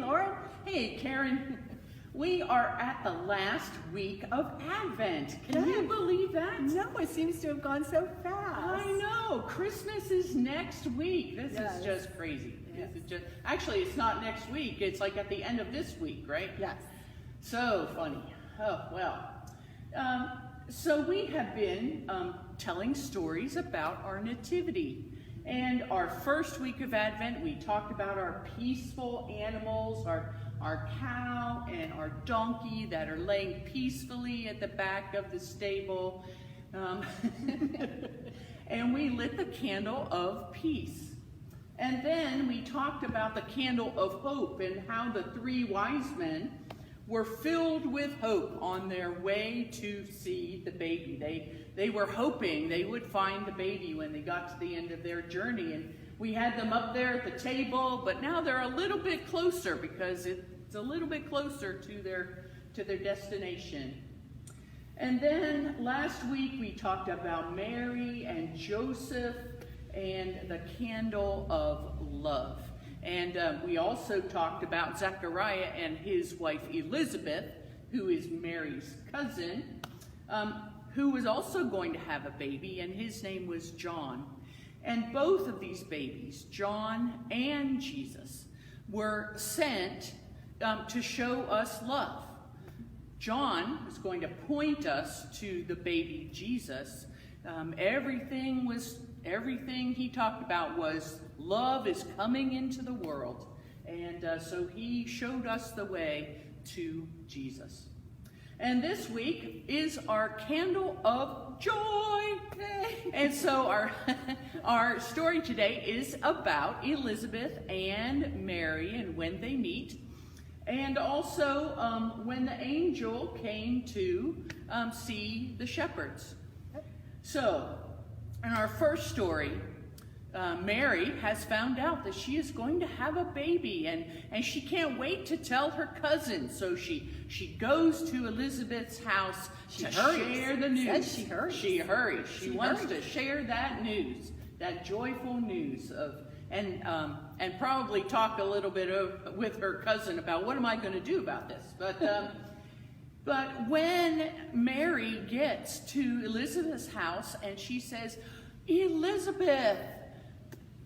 Lauren. Hey, Karen. We are at the last week of Advent. Can you believe that? No, it seems to have gone so fast. I know. Christmas is next week. This is just crazy. Yes. This is just, actually, it's not next week. It's like at the end of this week, right? Yes. So funny. Oh, well. So we have been telling stories about our nativity. And our first week of Advent, we talked about our peaceful animals, our cow and our donkey that are laying peacefully at the back of the stable. And we lit the candle of peace. And then we talked about the candle of hope and how the three wise men were filled with hope on their way to see the baby. They were hoping they would find the baby when they got to the end of their journey. And we had them up there at the table, but now they're a little bit closer because it's a little bit closer to their destination. And then last week we talked about Mary and Joseph and the candle of love. And we also talked about Zechariah and his wife Elizabeth, who is Mary's cousin, who was also going to have a baby, and his name was John. And both of these babies, John and Jesus, were sent to show us love. John was going to point us to the baby Jesus. Everything he talked about was love is coming into the world. And so he showed us the way to Jesus. And this week is our candle of joy. And so our story today is about Elizabeth and Mary and when they meet. And also when the angel came to see the shepherds. So, in our first story, Mary has found out that she is going to have a baby, and she can't wait to tell her cousin. So she goes to Elizabeth's house to share the news. She hurries. She hurries. She wants to share that news, that joyful news and probably talk a little bit with her cousin about what am I going to do about this. But when Mary gets to Elizabeth's house and she says, Elizabeth,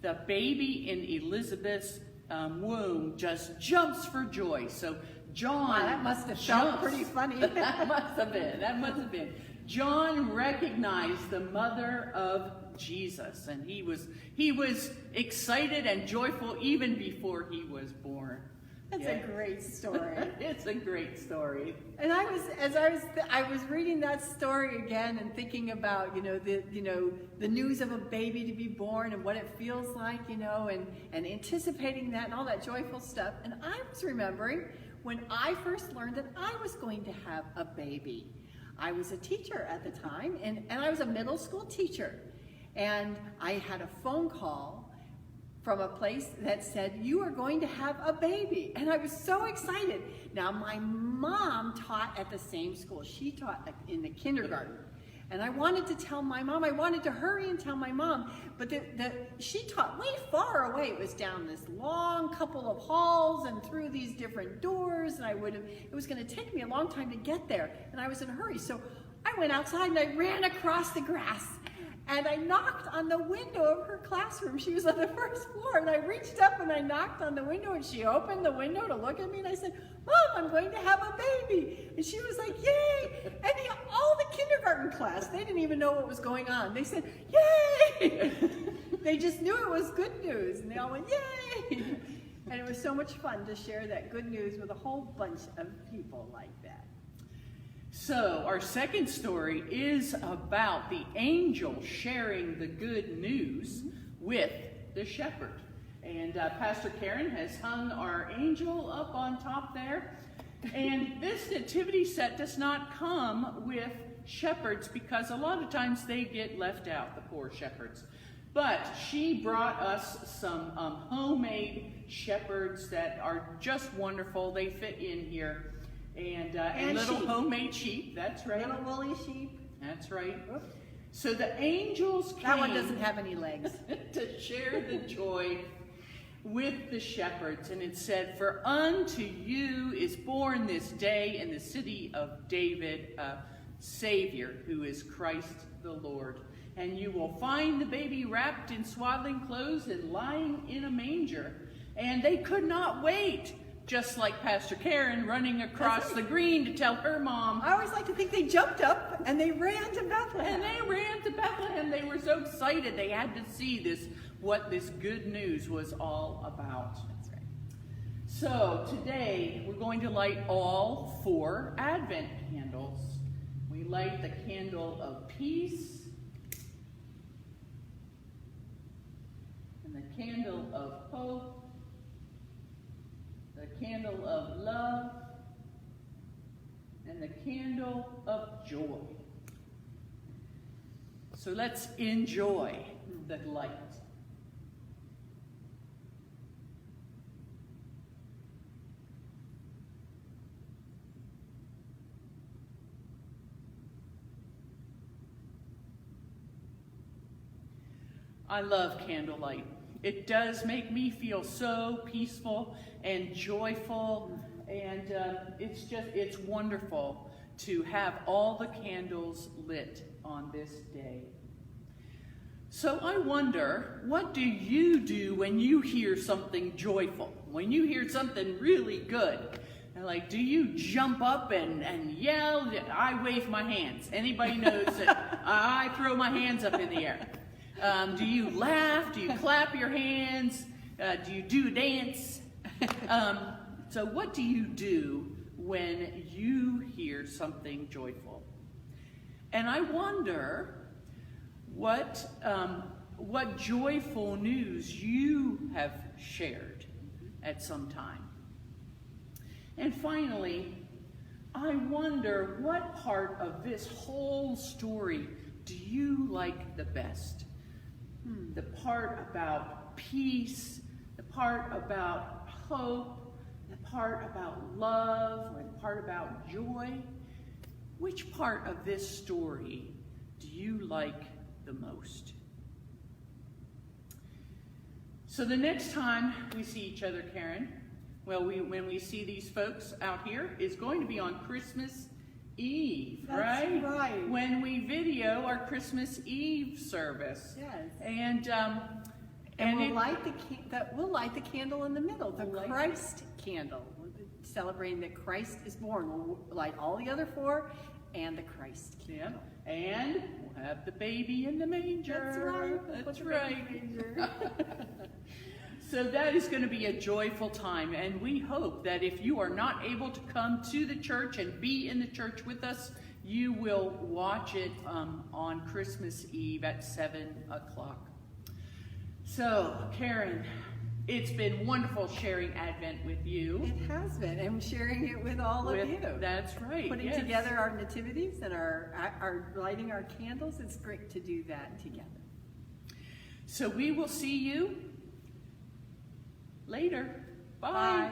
the baby in Elizabeth's womb just jumps for joy. So John, wow, that must have felt pretty funny. That must have been. John recognized the mother of Jesus, and he was excited and joyful even before he was born. That's a great story. It's a great story. And I was reading that story again and thinking about the news of a baby to be born and what it feels like, and anticipating that and all that joyful stuff. And I was remembering when I first learned that I was going to have a baby. I was a teacher at the time, and I was a middle school teacher, and I had a phone call from a place that said, you are going to have a baby. And I was so excited. Now, my mom taught at the same school. She taught in the kindergarten. And I wanted to tell my mom, I wanted to hurry and tell my mom, but she taught way far away. It was down this long couple of halls and through these different doors, and it was gonna take me a long time to get there, and I was in a hurry. So I went outside and I ran across the grass. And I knocked on the window of her classroom. She was on the first floor, and I reached up and I knocked on the window, and she opened the window to look at me, and I said, Mom, I'm going to have a baby. And she was like, yay. And all the kindergarten class, they didn't even know what was going on. They said, yay. They just knew it was good news, and they all went, yay. And it was so much fun to share that good news with a whole bunch of people like that. So our second story is about the angel sharing the good news with the shepherd. And Pastor Karen has hung our angel up on top there. And this nativity set does not come with shepherds because a lot of times they get left out, the poor shepherds. But she brought us some homemade shepherds that are just wonderful. They fit in here. And little sheep. Homemade sheep, that's right. Little woolly sheep. That's right. So the angels came. That one doesn't have any legs. To share the joy with the shepherds, and it said, "For unto you is born this day in the city of David a Savior, who is Christ the Lord. And you will find the baby wrapped in swaddling clothes and lying in a manger." And they could not wait, just like Pastor Karen running across the green to tell her mom. I always like to think they jumped up and they ran to Bethlehem. And they ran to Bethlehem. They were so excited. They had to see this, what this good news was all about. That's right. So today we're going to light all 4 Advent candles. We light the candle of peace, and the candle of hope, the candle of love, and the candle of joy. So let's enjoy the light. I love candlelight. It does make me feel so peaceful and joyful, and it's wonderful to have all the candles lit on this day. So I wonder, what do you do when you hear something joyful? When you hear something really good? And like, do you jump up and yell? I wave my hands. Anybody knows that I throw my hands up in the air. Do you laugh? Do you clap your hands? Do you do a dance? So what do you do when you hear something joyful? And I wonder what joyful news you have shared at some time. And finally, I wonder what part of this whole story do you like the best? The part about peace, the part about hope, the part about love, or the part about joy? Which part of this story do you like the most? So the next time we see each other, Karen, when we see these folks out here, is going to be on Christmas Eve, right? That's right. When we video our Christmas Eve service. Yes. And we'll light the candle in the middle, the We'll light- Christ candle, celebrating that Christ is born. We'll light all the other 4 and the Christ candle. Yeah, and we'll have the baby in the manger. That's right. That's Put the baby right. in the manger. So that is going to be a joyful time, and we hope that if you are not able to come to the church and be in the church with us, you will watch it on Christmas Eve at 7 o'clock. So, Karen, it's been wonderful sharing Advent with you. It has been, and sharing it with all of you. That's right. Putting yes. together our nativities and our lighting our candles. It's great to do that together. So we will see you later. Bye. Bye.